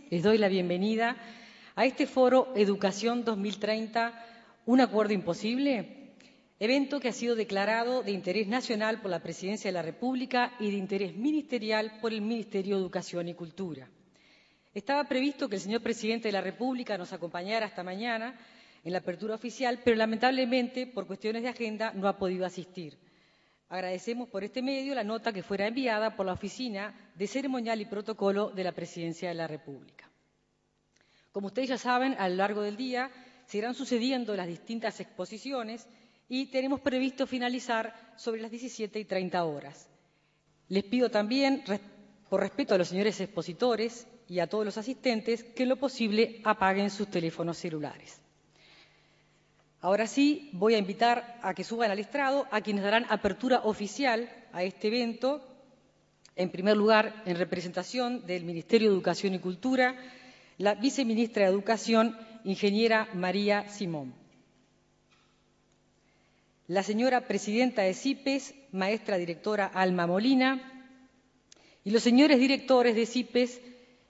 les doy la bienvenida a este foro Educación 2030, un acuerdo imposible, evento que ha sido declarado de interés nacional por la Presidencia de la República y de interés ministerial por el Ministerio de Educación y Cultura. Estaba previsto que el señor Presidente de la República nos acompañara esta mañana en la apertura oficial, pero lamentablemente, por cuestiones de agenda, no ha podido asistir. Agradecemos por este medio la nota que fuera enviada por la Oficina de Ceremonial y Protocolo de la Presidencia de la República. Como ustedes ya saben, a lo largo del día se irán sucediendo las distintas exposiciones y tenemos previsto finalizar sobre las 17:30 horas. Les pido también, por respeto a los señores expositores y a todos los asistentes, que en lo posible apaguen sus teléfonos celulares. Ahora sí, voy a invitar a que suban al estrado a quienes darán apertura oficial a este evento. En primer lugar, en representación del Ministerio de Educación y Cultura, la viceministra de Educación, ingeniera María Simón. La señora presidenta de CIPES, maestra directora Alma Molina. Y los señores directores de CIPES,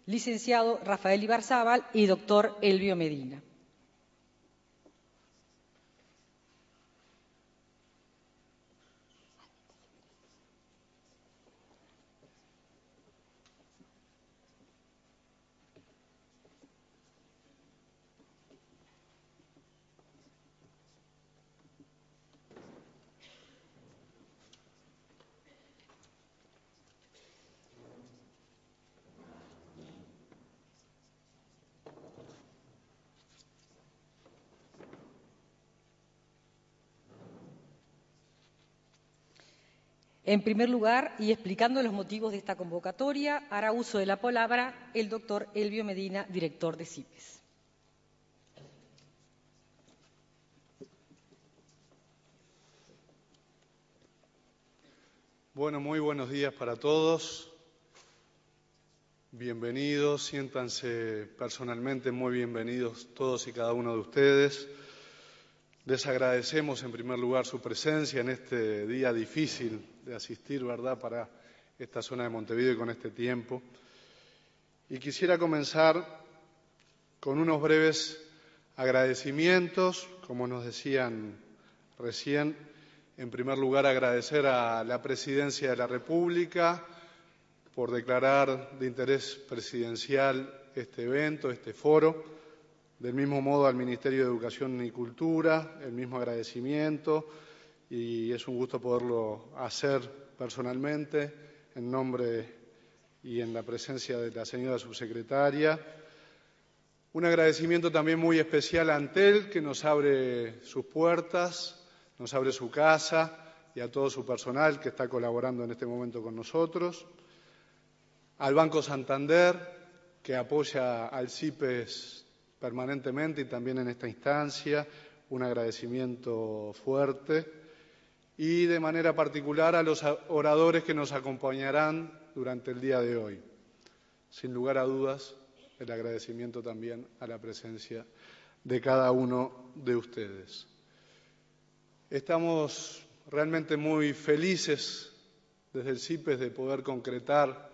licenciado Rafael Ibarzábal y doctor Elvio Medina. En primer lugar, y explicando los motivos de esta convocatoria, hará uso de la palabra el doctor Elvio Medina, director de CIPES. Bueno, muy buenos días para todos. Bienvenidos, siéntanse personalmente muy bienvenidos todos y cada uno de ustedes. Les agradecemos en primer lugar su presencia en este día difícil de asistir, ¿verdad?, para esta zona de Montevideo y con este tiempo. Y quisiera comenzar con unos breves agradecimientos, como nos decían recién. En primer lugar, agradecer a la Presidencia de la República por declarar de interés presidencial este evento, este foro. Del mismo modo al Ministerio de Educación y Cultura, el mismo agradecimiento, y es un gusto poderlo hacer personalmente en nombre y en la presencia de la señora subsecretaria. Un agradecimiento también muy especial a Antel, que nos abre sus puertas, nos abre su casa, y a todo su personal que está colaborando en este momento con nosotros. Al Banco Santander, que apoya al CIPES permanentemente y también en esta instancia, un agradecimiento fuerte. Y de manera particular a los oradores que nos acompañarán durante el día de hoy. Sin lugar a dudas, el agradecimiento también a la presencia de cada uno de ustedes. Estamos realmente muy felices desde el CIPES de poder concretar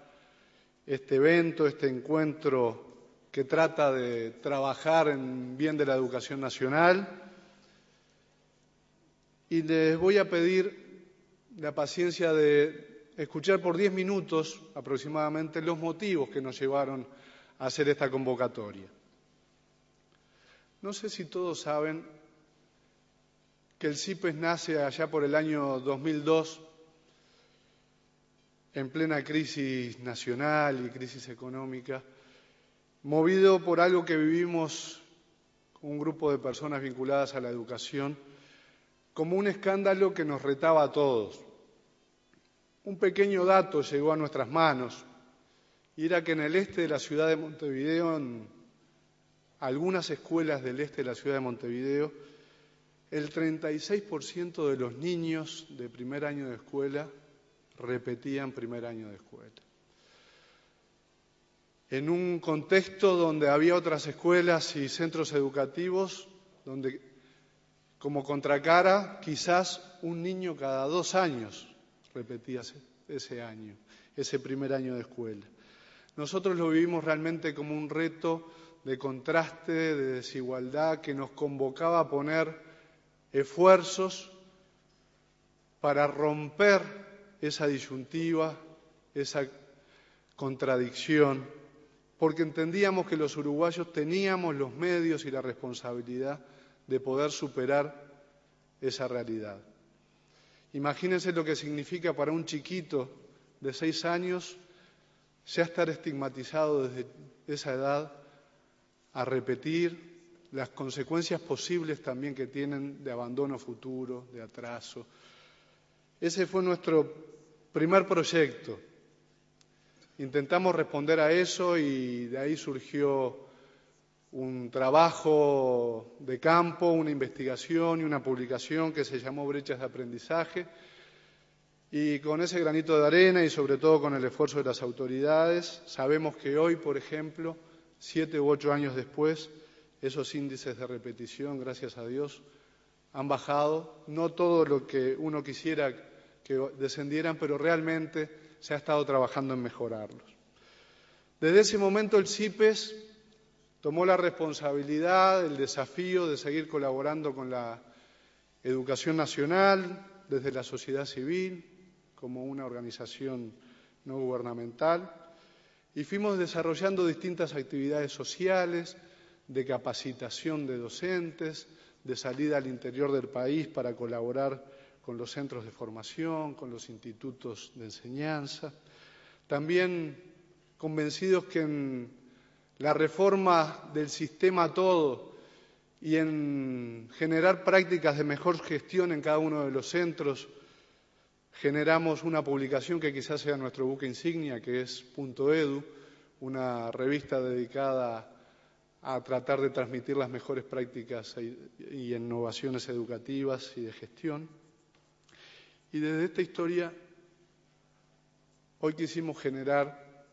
este evento, este encuentro que trata de trabajar en bien de la educación nacional. Y les voy a pedir la paciencia de escuchar por 10 minutos aproximadamente los motivos que nos llevaron a hacer esta convocatoria. No sé si todos saben que el CIPES nace allá por el año 2002, en plena crisis nacional y crisis económica, movido por algo que vivimos un grupo de personas vinculadas a la educación, como un escándalo que nos retaba a todos. Un pequeño dato llegó a nuestras manos, y era que en el este de la ciudad de Montevideo, en algunas escuelas del este de la ciudad de Montevideo, el 36% de los niños de primer año de escuela repetían primer año de escuela. En un contexto donde había otras escuelas y centros educativos donde, como contracara, quizás un niño cada 2 años repetía ese año, ese primer año de escuela. nosotros lo vivimos realmente como un reto de contraste, de desigualdad, que nos convocaba a poner esfuerzos para romper esa disyuntiva, esa contradicción, porque entendíamos que los uruguayos teníamos los medios y la responsabilidad de poder superar esa realidad. Imagínense lo que significa para un chiquito de 6 años ya estar estigmatizado desde esa edad a repetir las consecuencias posibles también que tienen de abandono futuro, de atraso. Ese fue nuestro primer proyecto. Intentamos responder a eso y de ahí surgió un trabajo de campo, una investigación y una publicación que se llamó Brechas de Aprendizaje. Y con ese granito de arena y sobre todo con el esfuerzo de las autoridades, sabemos que hoy, por ejemplo, 7 u 8 años después, esos índices de repetición, gracias a Dios, han bajado. No todo lo que uno quisiera que descendieran, pero realmente se ha estado trabajando en mejorarlos. Desde ese momento el CIPES tomó la responsabilidad, el desafío de seguir colaborando con la educación nacional, desde la sociedad civil, como una organización no gubernamental, y fuimos desarrollando distintas actividades sociales, de capacitación de docentes, de salida al interior del país para colaborar con los centros de formación, con los institutos de enseñanza. También convencidos que en la reforma del sistema todo y en generar prácticas de mejor gestión en cada uno de los centros, generamos una publicación que quizás sea nuestro buque insignia, que es Punto Edu, una revista dedicada a tratar de transmitir las mejores prácticas y innovaciones educativas y de gestión. Y desde esta historia, hoy quisimos generar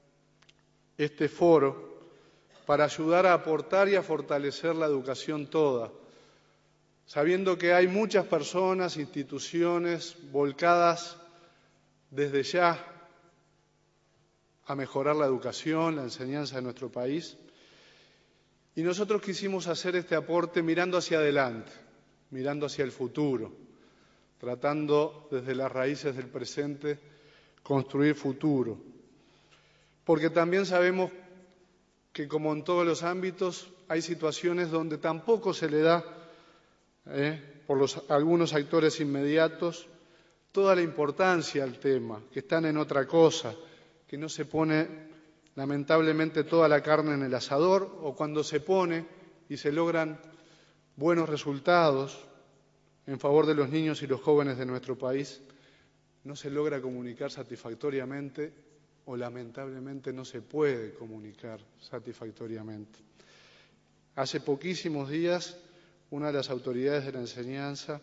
este foro para ayudar a aportar y a fortalecer la educación toda, sabiendo que hay muchas personas, instituciones volcadas desde ya a mejorar la educación, la enseñanza de nuestro país. Y nosotros quisimos hacer este aporte mirando hacia adelante, mirando hacia el futuro, tratando desde las raíces del presente construir futuro. Porque también sabemos que, como en todos los ámbitos, hay situaciones donde tampoco se le da, por algunos actores inmediatos, toda la importancia al tema, que están en otra cosa, que no se pone lamentablemente toda la carne en el asador, o cuando se pone y se logran buenos resultados en favor de los niños y los jóvenes de nuestro país, no se logra comunicar satisfactoriamente o lamentablemente no se puede comunicar satisfactoriamente. Hace poquísimos días, una de las autoridades de la enseñanza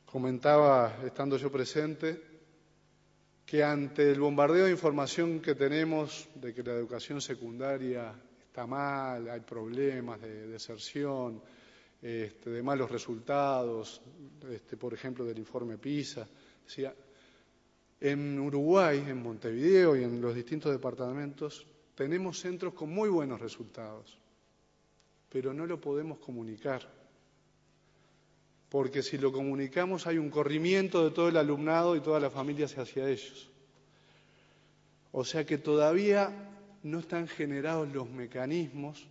comentaba, estando yo presente, que ante el bombardeo de información que tenemos de que la educación secundaria está mal, hay problemas de deserción, de malos resultados, por ejemplo, del informe PISA, decía, en Uruguay, en Montevideo y en los distintos departamentos, tenemos centros con muy buenos resultados, pero no lo podemos comunicar, porque si lo comunicamos hay un corrimiento de todo el alumnado y todas las familias hacia ellos. O sea que todavía no están generados los mecanismos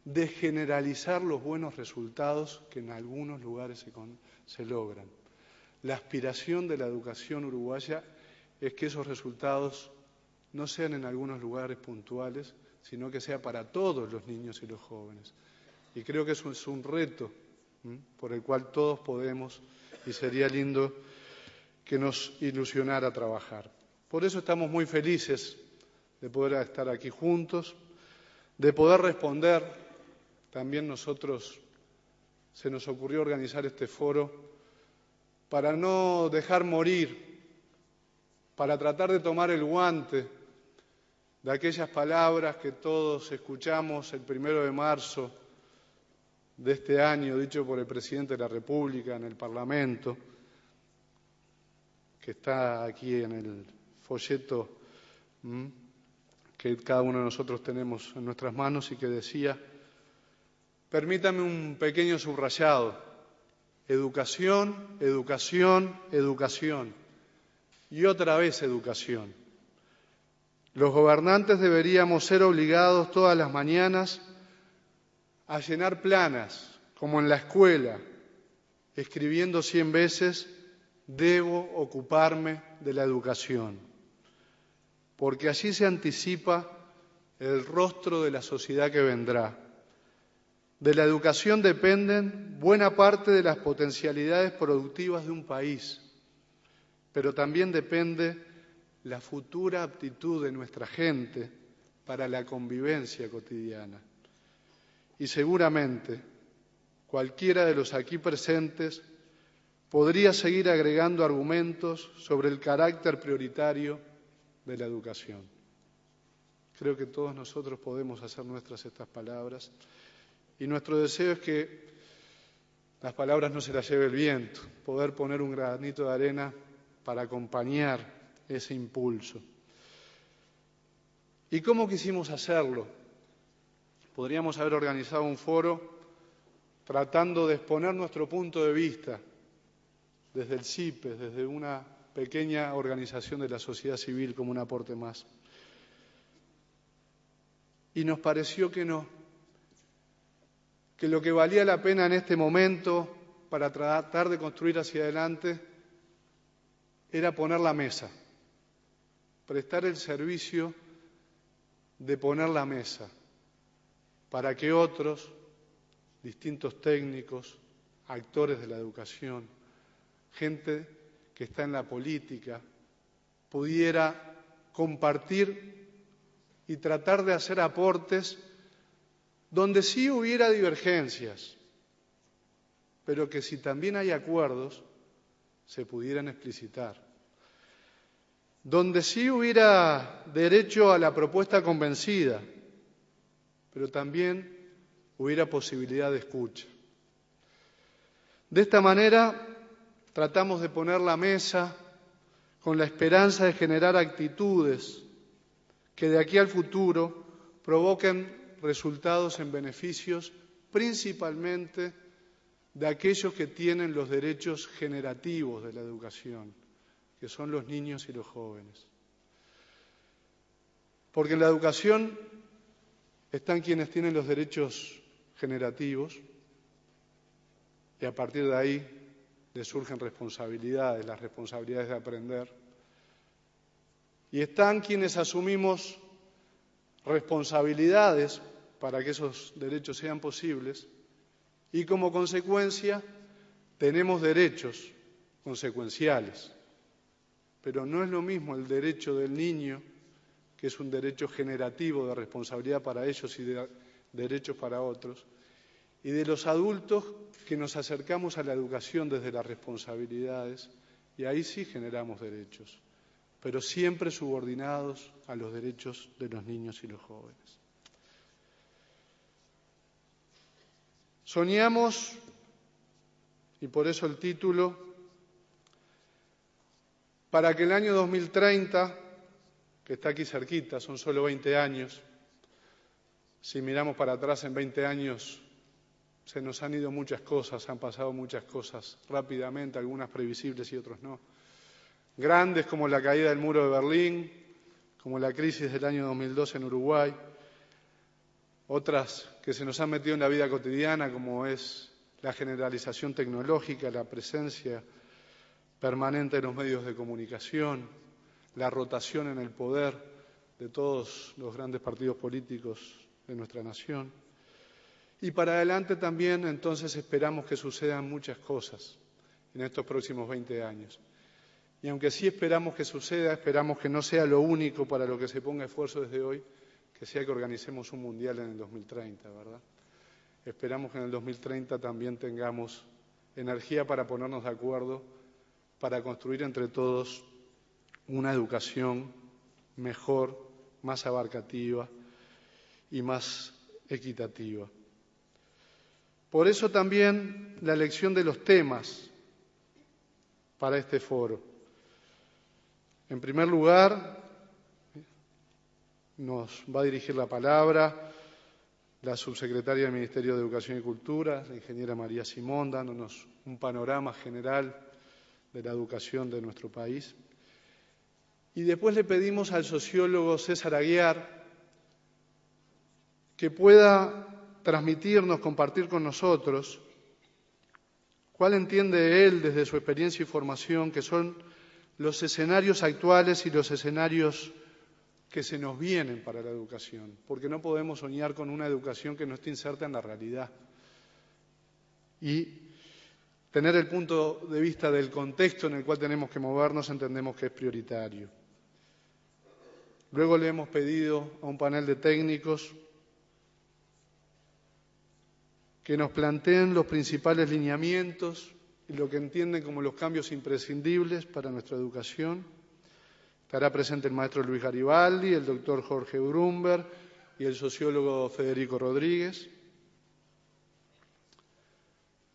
de generalizar los buenos resultados que en algunos lugares se logran. La aspiración de la educación uruguaya es que esos resultados no sean en algunos lugares puntuales, sino que sea para todos los niños y los jóvenes. Y creo que eso es un reto por el cual todos podemos, y sería lindo que nos ilusionara trabajar. Por eso estamos muy felices de poder estar aquí juntos, de poder responder. También nosotros se nos ocurrió organizar este foro para no dejar morir, para tratar de tomar el guante de aquellas palabras que todos escuchamos el 1 de marzo de este año, dicho por el presidente de la República en el Parlamento, que está aquí en el folleto que cada uno de nosotros tenemos en nuestras manos y que decía, permítame un pequeño subrayado, educación, educación, educación y otra vez educación. Los gobernantes deberíamos ser obligados todas las mañanas a llenar planas, como en la escuela, escribiendo 100 veces, debo ocuparme de la educación, porque allí se anticipa el rostro de la sociedad que vendrá. De la educación dependen buena parte de las potencialidades productivas de un país, pero también depende la futura aptitud de nuestra gente para la convivencia cotidiana. Y seguramente cualquiera de los aquí presentes podría seguir agregando argumentos sobre el carácter prioritario de la educación. Creo que todos nosotros podemos hacer nuestras estas palabras y nuestro deseo es que las palabras no se las lleve el viento, poder poner un granito de arena para acompañar ese impulso. ¿Y cómo quisimos hacerlo? Podríamos haber organizado un foro tratando de exponer nuestro punto de vista desde el CIPES, desde una pequeña organización de la sociedad civil como un aporte más. Y nos pareció que no, que lo que valía la pena en este momento para tratar de construir hacia adelante era poner la mesa, prestar el servicio de poner la mesa para que otros, distintos técnicos, actores de la educación, gente que está en la política, pudiera compartir y tratar de hacer aportes donde sí hubiera divergencias, pero que si también hay acuerdos, se pudieran explicitar. Donde sí hubiera derecho a la propuesta convencida, pero también hubiera posibilidad de escucha. De esta manera, tratamos de poner la mesa con la esperanza de generar actitudes que de aquí al futuro provoquen resultados en beneficios principalmente de aquellos que tienen los derechos generativos de la educación, que son los niños y los jóvenes. Porque en la educación están quienes tienen los derechos generativos y a partir de ahí les surgen responsabilidades, las responsabilidades de aprender. Y están quienes asumimos responsabilidades para que esos derechos sean posibles y como consecuencia tenemos derechos consecuenciales. Pero no es lo mismo el derecho del niño, que es un derecho generativo de responsabilidad para ellos y de derechos para otros, y de los adultos que nos acercamos a la educación desde las responsabilidades, y ahí sí generamos derechos, pero siempre subordinados a los derechos de los niños y los jóvenes. Soñamos, y por eso el título, para que el año 2030, que está aquí cerquita, son solo 20 años, si miramos para atrás en 20 años se nos han ido muchas cosas, han pasado muchas cosas rápidamente, algunas previsibles y otras no. Grandes como la caída del muro de Berlín, como la crisis del año 2012 en Uruguay, otras que se nos han metido en la vida cotidiana como es la generalización tecnológica, la presencia permanente de los medios de comunicación, la rotación en el poder de todos los grandes partidos políticos de nuestra nación. Y para adelante también, entonces, esperamos que sucedan muchas cosas en estos próximos 20 años. Y aunque sí esperamos que suceda, esperamos que no sea lo único para lo que se ponga esfuerzo desde hoy, que sea que organicemos un mundial en el 2030, ¿verdad? Esperamos que en el 2030 también tengamos energía para ponernos de acuerdo, para construir entre todos una educación mejor, más abarcativa y más equitativa. Por eso también la elección de los temas para este foro. En primer lugar, nos va a dirigir la palabra la subsecretaria del Ministerio de Educación y Cultura, la ingeniera María Simón, dándonos un panorama general de la educación de nuestro país. Y después le pedimos al sociólogo César Aguiar que pueda transmitirnos, compartir con nosotros cuál entiende él desde su experiencia y formación que son los escenarios actuales y los escenarios que se nos vienen para la educación, porque no podemos soñar con una educación que no esté inserta en la realidad. Y tener el punto de vista del contexto en el cual tenemos que movernos entendemos que es prioritario. Luego le hemos pedido a un panel de técnicos que nos planteen los principales lineamientos y lo que entienden como los cambios imprescindibles para nuestra educación. Estará presente el maestro Luis Garibaldi, el doctor Jorge Brumberg y el sociólogo Federico Rodríguez.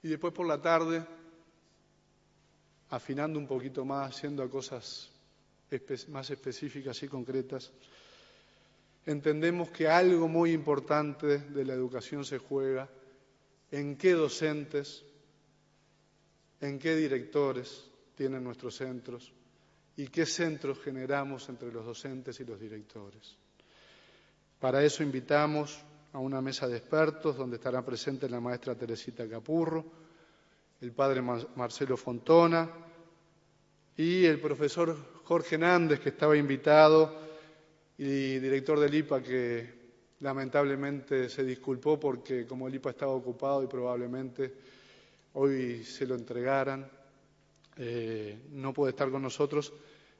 Y después por la tarde, afinando un poquito más, yendo a cosas más específicas y concretas, entendemos que algo muy importante de la educación se juega en qué docentes, en qué directores tienen nuestros centros y qué centros generamos entre los docentes y los directores. Para eso invitamos a una mesa de expertos donde estará presente la maestra Teresita Capurro, el padre Marcelo Fontona y el profesor Jorge Nández, que estaba invitado, y director del IPA, que lamentablemente se disculpó porque como el IPA estaba ocupado y probablemente hoy se lo entregaran, no puede estar con nosotros.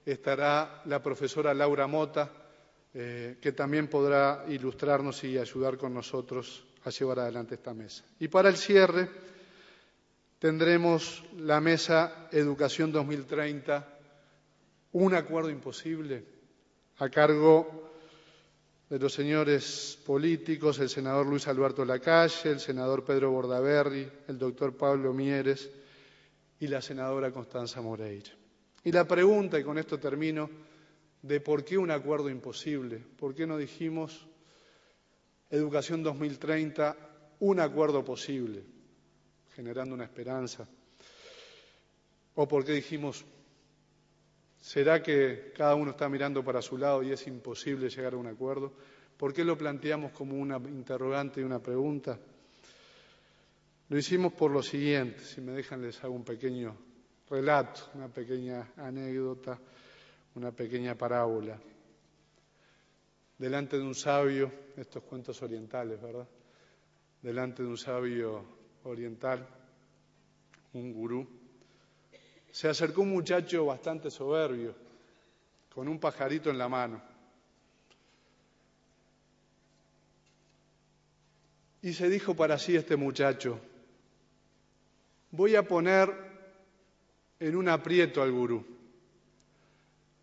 Estará la profesora Laura Mota, que también podrá ilustrarnos y ayudar con nosotros a llevar adelante esta mesa. Y para el cierre tendremos la mesa Educación 2030, un acuerdo imposible, a cargo de los señores políticos, el senador Luis Alberto Lacalle, el senador Pedro Bordaberry, el doctor Pablo Mieres y la senadora Constanza Moreira. Y la pregunta, y con esto termino, de por qué un acuerdo imposible, por qué no dijimos Educación 2030, un acuerdo posible, generando una esperanza, o por qué dijimos, ¿será que cada uno está mirando para su lado y es imposible llegar a un acuerdo? ¿Por qué lo planteamos como una interrogante y una pregunta? Lo hicimos por lo siguiente, si me dejan les hago un pequeño relato, una pequeña anécdota, una pequeña parábola. Delante de un sabio, estos cuentos orientales, ¿verdad? Delante de un sabio oriental, un gurú, se acercó un muchacho bastante soberbio, con un pajarito en la mano. Y se dijo para sí este muchacho, voy a poner en un aprieto al gurú.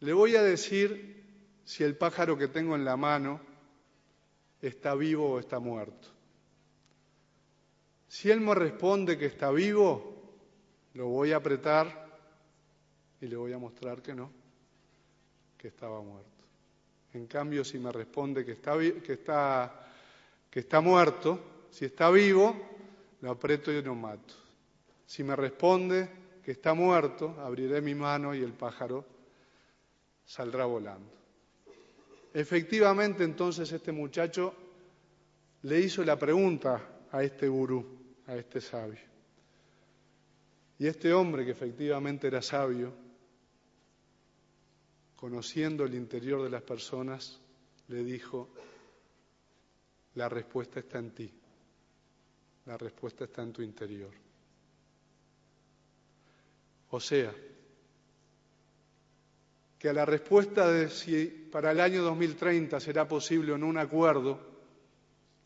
Le voy a decir si el pájaro que tengo en la mano está vivo o está muerto. Si él me responde que está vivo, lo voy a apretar y le voy a mostrar que no, que estaba muerto. En cambio, si me responde que está muerto, si está vivo, lo aprieto y lo mato. Si me responde que está muerto, abriré mi mano y el pájaro saldrá volando. Efectivamente, entonces, este muchacho le hizo la pregunta a este gurú, a este sabio. Y este hombre, que efectivamente era sabio, conociendo el interior de las personas, le dijo, la respuesta está en ti, la respuesta está en tu interior. O sea, que a la respuesta de si para el año 2030 será posible o no un acuerdo,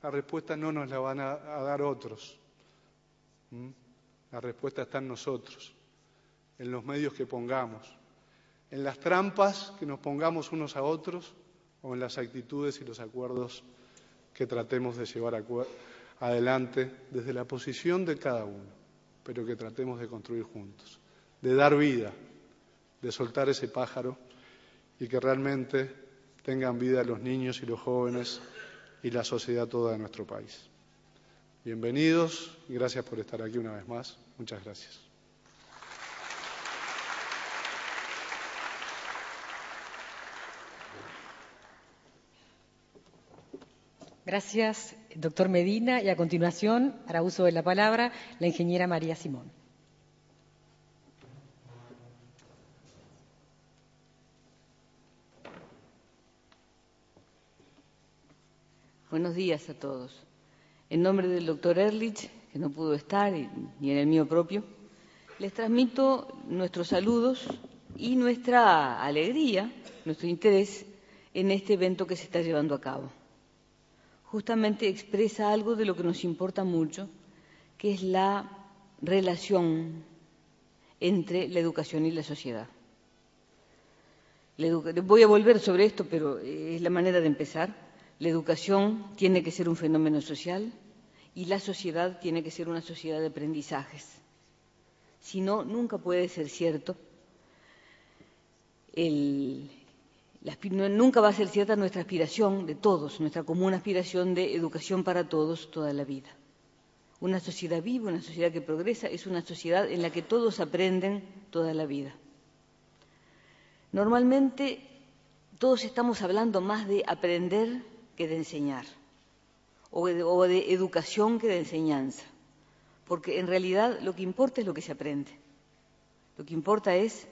la respuesta no nos la van a dar otros. La respuesta está en nosotros, en los medios que pongamos, en las trampas que nos pongamos unos a otros o en las actitudes y los acuerdos que tratemos de llevar adelante desde la posición de cada uno, pero que tratemos de construir juntos, de dar vida, de soltar ese pájaro y que realmente tengan vida los niños y los jóvenes y la sociedad toda de nuestro país. Bienvenidos y gracias por estar aquí una vez más. Muchas gracias. Gracias, doctor Medina. Y a continuación, hará uso de la palabra la ingeniera María Simón. Buenos días a todos. En nombre del doctor Ehrlich, que no pudo estar, ni en el mío propio, les transmito nuestros saludos y nuestra alegría, nuestro interés en este evento que se está llevando a cabo. Justamente expresa algo de lo que nos importa mucho, que es la relación entre la educación y la sociedad. Voy a volver sobre esto, pero es la manera de empezar. La educación tiene que ser un fenómeno social y la sociedad tiene que ser una sociedad de aprendizajes. Si no, nunca puede ser cierto. Nunca va a ser cierta nuestra aspiración de todos, nuestra común aspiración de educación para todos toda la vida. Una sociedad viva, una sociedad que progresa, es una sociedad en la que todos aprenden toda la vida. Normalmente todos estamos hablando más de aprender que de enseñar, o de educación que de enseñanza, porque en realidad lo que importa es lo que se aprende. Lo que importa es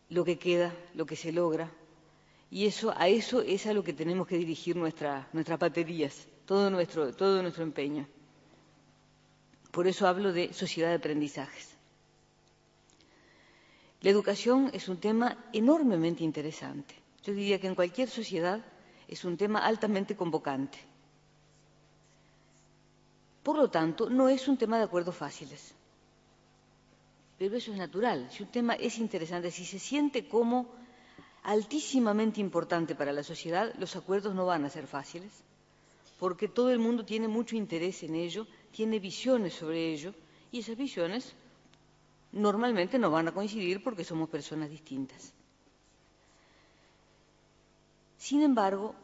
lo que queda, lo que se logra, y a eso es a lo que tenemos que dirigir nuestras baterías, todo nuestro empeño. Por eso hablo de sociedad de aprendizajes. La educación es un tema enormemente interesante. Yo diría que en cualquier sociedad es un tema altamente convocante. Por lo tanto, no es un tema de acuerdos fáciles. Pero eso es natural. Si un tema es interesante, si se siente como altísimamente importante para la sociedad, los acuerdos no van a ser fáciles, porque todo el mundo tiene mucho interés en ello, tiene visiones sobre ello, y esas visiones normalmente no van a coincidir porque somos personas distintas. Sin embargo,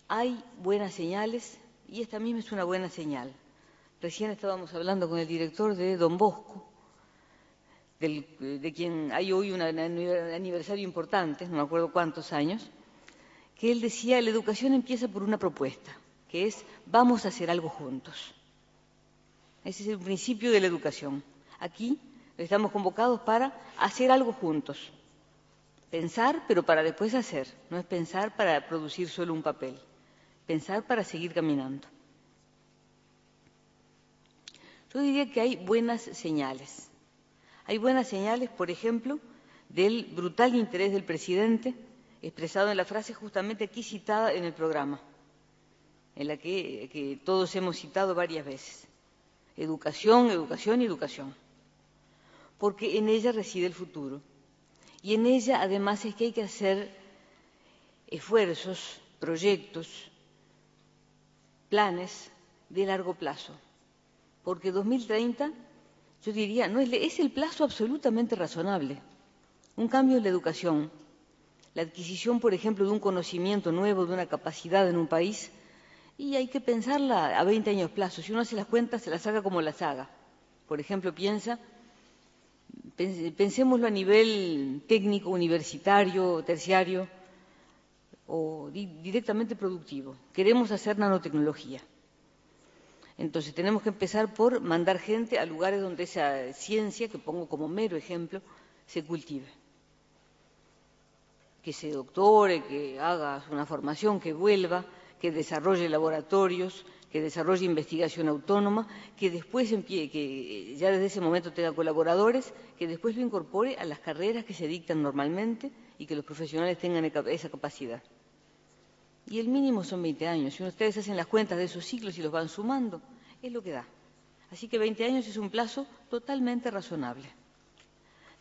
hay buenas señales y esta misma es una buena señal. Recién estábamos hablando con el director de Don Bosco, de quien hay hoy un aniversario importante, no me acuerdo cuántos años, que él decía, la educación empieza por una propuesta, que es vamos a hacer algo juntos. Ese es el principio de la educación. Aquí estamos convocados para hacer algo juntos. Pensar, pero para después hacer. No es pensar para producir solo un papel. Pensar para seguir caminando. Yo diría que hay buenas señales. Hay buenas señales, por ejemplo, del brutal interés del presidente, expresado en la frase justamente aquí citada en el programa, en la que todos hemos citado varias veces. Educación, educación y educación. Porque en ella reside el futuro. Y en ella, además, es que hay que hacer esfuerzos, proyectos, planes de largo plazo. Porque 2030, yo diría, es el plazo absolutamente razonable. Un cambio en la educación, la adquisición, por ejemplo, de un conocimiento nuevo, de una capacidad en un país, y hay que pensarla a 20 años plazo. Si uno hace las cuentas, se las haga como las haga. Por ejemplo, pensémoslo a nivel técnico, universitario, terciario o directamente productivo. Queremos hacer nanotecnología. Entonces tenemos que empezar por mandar gente a lugares donde esa ciencia, que pongo como mero ejemplo, se cultive. Que se doctore, que haga una formación, que vuelva, que desarrolle laboratorios, que desarrolle investigación autónoma, que después que ya desde ese momento tenga colaboradores, que después lo incorpore a las carreras que se dictan normalmente y que los profesionales tengan esa capacidad. Y el mínimo son 20 años. Si ustedes hacen las cuentas de esos ciclos y los van sumando, es lo que da. Así que 20 años es un plazo totalmente razonable.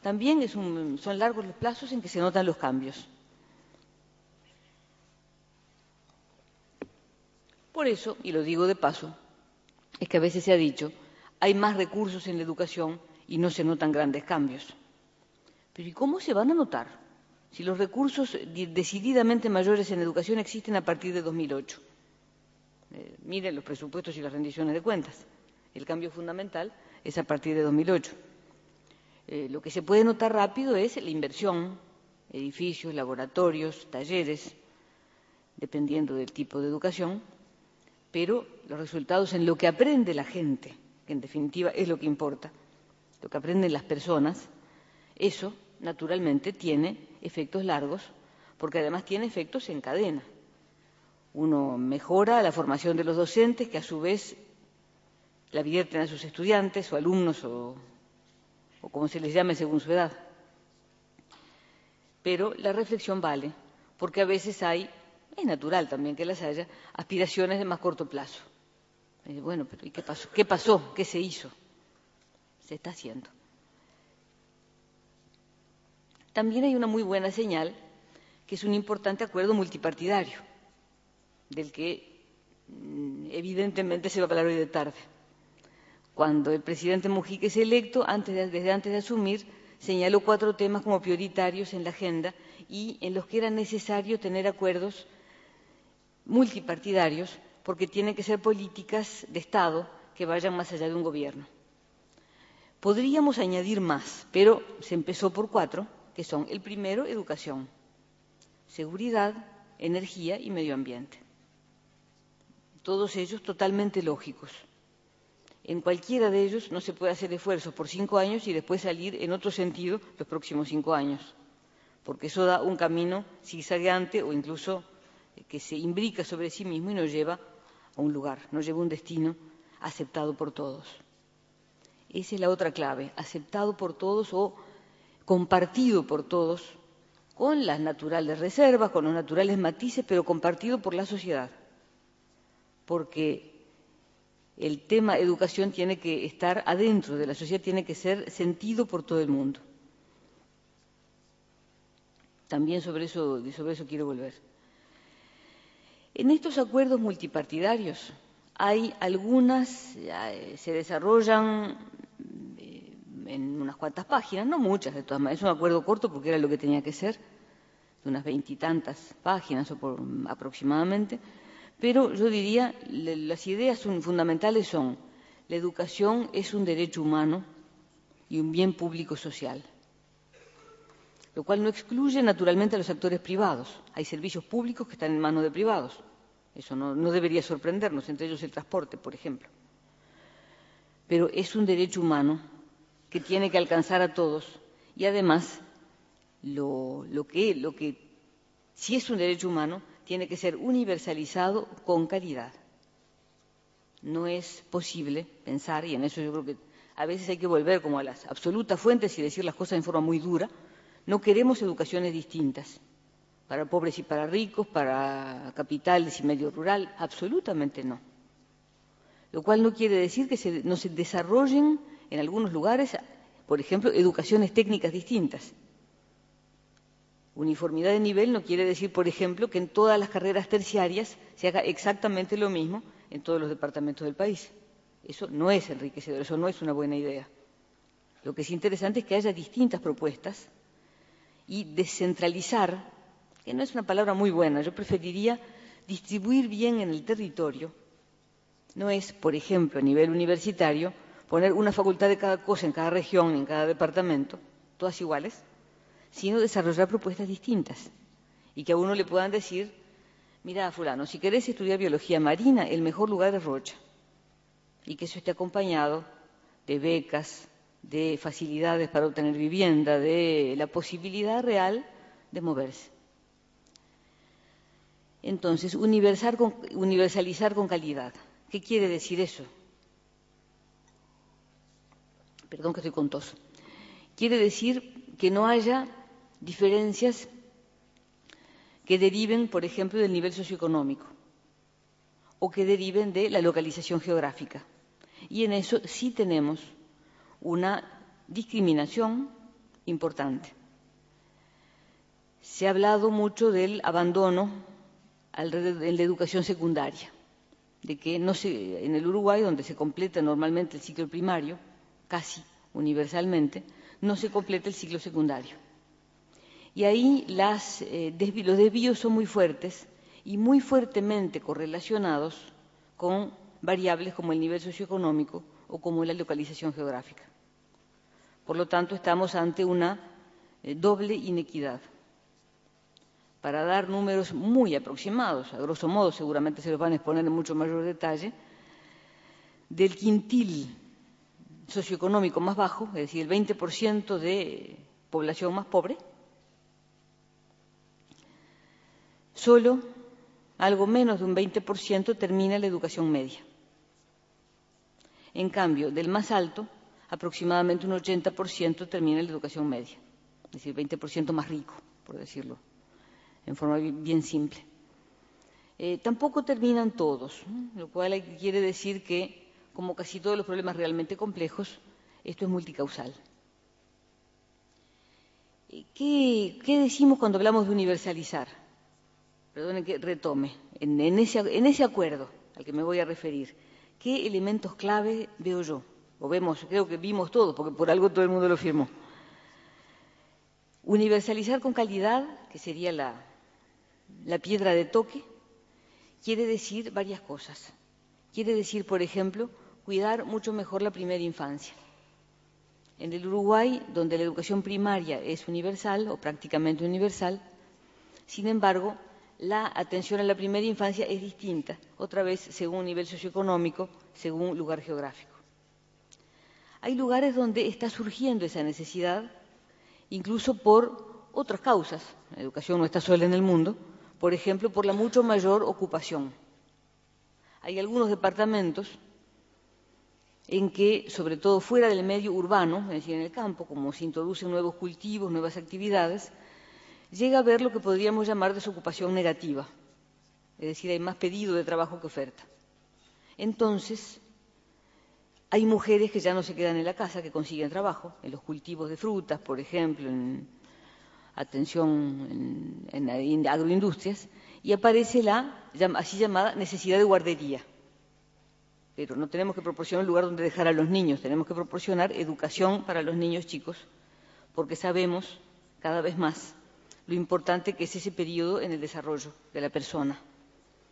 También son largos los plazos en que se notan los cambios. Por eso, y lo digo de paso, es que a veces se ha dicho, hay más recursos en la educación y no se notan grandes cambios. Pero ¿y cómo se van a notar? si los recursos decididamente mayores en educación existen a partir de 2008. Miren los presupuestos y las rendiciones de cuentas. El cambio fundamental es a partir de 2008. Lo que se puede notar rápido es la inversión, edificios, laboratorios, talleres, dependiendo del tipo de educación, pero los resultados en lo que aprende la gente, que en definitiva es lo que importa, lo que aprenden las personas, eso naturalmente tiene efectos largos, porque además tiene efectos en cadena. Uno mejora la formación de los docentes, que a su vez la vierten a sus estudiantes o alumnos o como se les llame según su edad. Pero la reflexión vale, porque a veces es natural también que las haya, aspiraciones de más corto plazo. Bueno, pero ¿y qué pasó? ¿Qué pasó? ¿Qué se hizo? Se está haciendo. También hay una muy buena señal, que es un importante acuerdo multipartidario, del que evidentemente se va a hablar hoy de tarde. Cuando el presidente Mujica es electo, desde antes de asumir, señaló 4 temas como prioritarios en la agenda y en los que era necesario tener acuerdos multipartidarios, porque tienen que ser políticas de Estado que vayan más allá de un gobierno. Podríamos añadir más, pero se empezó por 4, que son: el primero, educación, seguridad, energía y medio ambiente. Todos ellos totalmente lógicos. En cualquiera de ellos no se puede hacer esfuerzos por 5 años y después salir en otro sentido los próximos 5 años, porque eso da un camino zigzagueante o incluso que se imbrica sobre sí mismo y nos lleva a un lugar, nos lleva a un destino aceptado por todos. Esa es la otra clave: aceptado por todos o compartido por todos, con las naturales reservas, con los naturales matices, pero compartido por la sociedad. Porque el tema educación tiene que estar adentro de la sociedad, tiene que ser sentido por todo el mundo. También sobre eso quiero volver. En estos acuerdos multipartidarios hay algunas, se desarrollan en unas cuantas páginas, no muchas de todas maneras, es un acuerdo corto porque era lo que tenía que ser, de unas 20 y tantas páginas aproximadamente, pero yo diría, las ideas fundamentales son: la educación es un derecho humano y un bien público social, lo cual no excluye naturalmente a los actores privados. Hay servicios públicos que están en manos de privados, eso no debería sorprendernos, entre ellos el transporte, por ejemplo. Pero es un derecho humano que tiene que alcanzar a todos y además si es un derecho humano, tiene que ser universalizado con calidad. No es posible pensar, y en eso yo creo que a veces hay que volver como a las absolutas fuentes y decir las cosas en forma muy dura: no queremos educaciones distintas, para pobres y para ricos, para capitales y medio rural, absolutamente no. Lo cual no quiere decir que no se desarrollen en algunos lugares, por ejemplo, educaciones técnicas distintas. Uniformidad de nivel no quiere decir, por ejemplo, que en todas las carreras terciarias se haga exactamente lo mismo en todos los departamentos del país. Eso no es enriquecedor, eso no es una buena idea. Lo que es interesante es que haya distintas propuestas y descentralizar, que no es una palabra muy buena, yo preferiría distribuir bien en el territorio. No es, por ejemplo, a nivel universitario, poner una facultad de cada cosa en cada región, en cada departamento, todas iguales, sino desarrollar propuestas distintas y que a uno le puedan decir: mira, fulano, si querés estudiar biología marina, el mejor lugar es Rocha, y que eso esté acompañado de becas, de facilidades para obtener vivienda, de la posibilidad real de moverse. Entonces, universalizar con calidad. ¿Qué quiere decir eso? Perdón que estoy con tos. Quiere decir que no haya diferencias que deriven, por ejemplo, del nivel socioeconómico o que deriven de la localización geográfica. Y en eso sí tenemos una discriminación importante. Se ha hablado mucho del abandono en la educación secundaria, de que en el Uruguay, donde se completa normalmente el ciclo primario, casi universalmente, no se completa el ciclo secundario. Y ahí los desvíos son muy fuertes y muy fuertemente correlacionados con variables como el nivel socioeconómico o como la localización geográfica. Por lo tanto, estamos ante una doble inequidad. Para dar números muy aproximados, a grosso modo seguramente se los van a exponer en mucho mayor detalle, del quintil socioeconómico más bajo, es decir, el 20% de población más pobre, solo algo menos de un 20% termina la educación media. En cambio, del más alto, aproximadamente un 80% termina la educación media, es decir, 20% más rico, por decirlo en forma bien simple. Tampoco terminan todos, lo cual quiere decir que, como casi todos los problemas realmente complejos, esto es multicausal. ¿Qué decimos cuando hablamos de universalizar? Perdonen que retome. En ese acuerdo al que me voy a referir, ¿qué elementos clave veo yo? O vemos, creo que vimos todos, porque por algo todo el mundo lo firmó. Universalizar con calidad, que sería la piedra de toque, quiere decir varias cosas. Quiere decir, por ejemplo, cuidar mucho mejor la primera infancia. En el Uruguay, donde la educación primaria es universal o prácticamente universal, sin embargo, la atención a la primera infancia es distinta, otra vez según nivel socioeconómico, según lugar geográfico. Hay lugares donde está surgiendo esa necesidad, incluso por otras causas. La educación no está sola en el mundo, por ejemplo, por la mucho mayor ocupación. Hay algunos departamentos en que, sobre todo fuera del medio urbano, es decir, en el campo, como se introducen nuevos cultivos, nuevas actividades, llega a haber lo que podríamos llamar desocupación negativa, es decir, hay más pedido de trabajo que oferta. Entonces, hay mujeres que ya no se quedan en la casa, que consiguen trabajo, en los cultivos de frutas, por ejemplo, en atención en agroindustrias, y aparece la así llamada necesidad de guardería. Pero no tenemos que proporcionar un lugar donde dejar a los niños, tenemos que proporcionar educación para los niños chicos, porque sabemos cada vez más lo importante que es ese periodo en el desarrollo de la persona.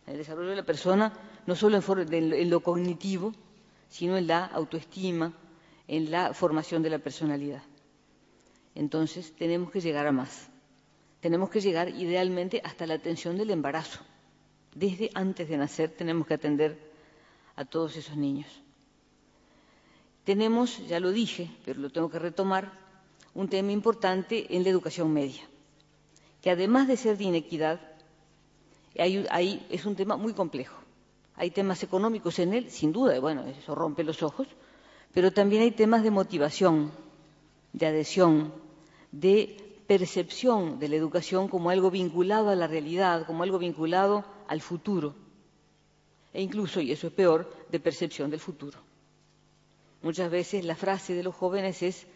El desarrollo de la persona no solo en lo cognitivo, sino en la autoestima, en la formación de la personalidad. Entonces, tenemos que llegar a más. Tenemos que llegar idealmente hasta la atención del embarazo. Desde antes de nacer tenemos que atender a todos esos niños. Tenemos, ya lo dije, pero lo tengo que retomar, un tema importante en la educación media, que además de ser de inequidad, ahí es un tema muy complejo. Hay temas económicos en él, sin duda, bueno, eso rompe los ojos, pero también hay temas de motivación, de adhesión, de percepción de la educación como algo vinculado a la realidad, como algo vinculado al futuro, e incluso, y eso es peor, de percepción del futuro. Muchas veces la frase de los jóvenes es: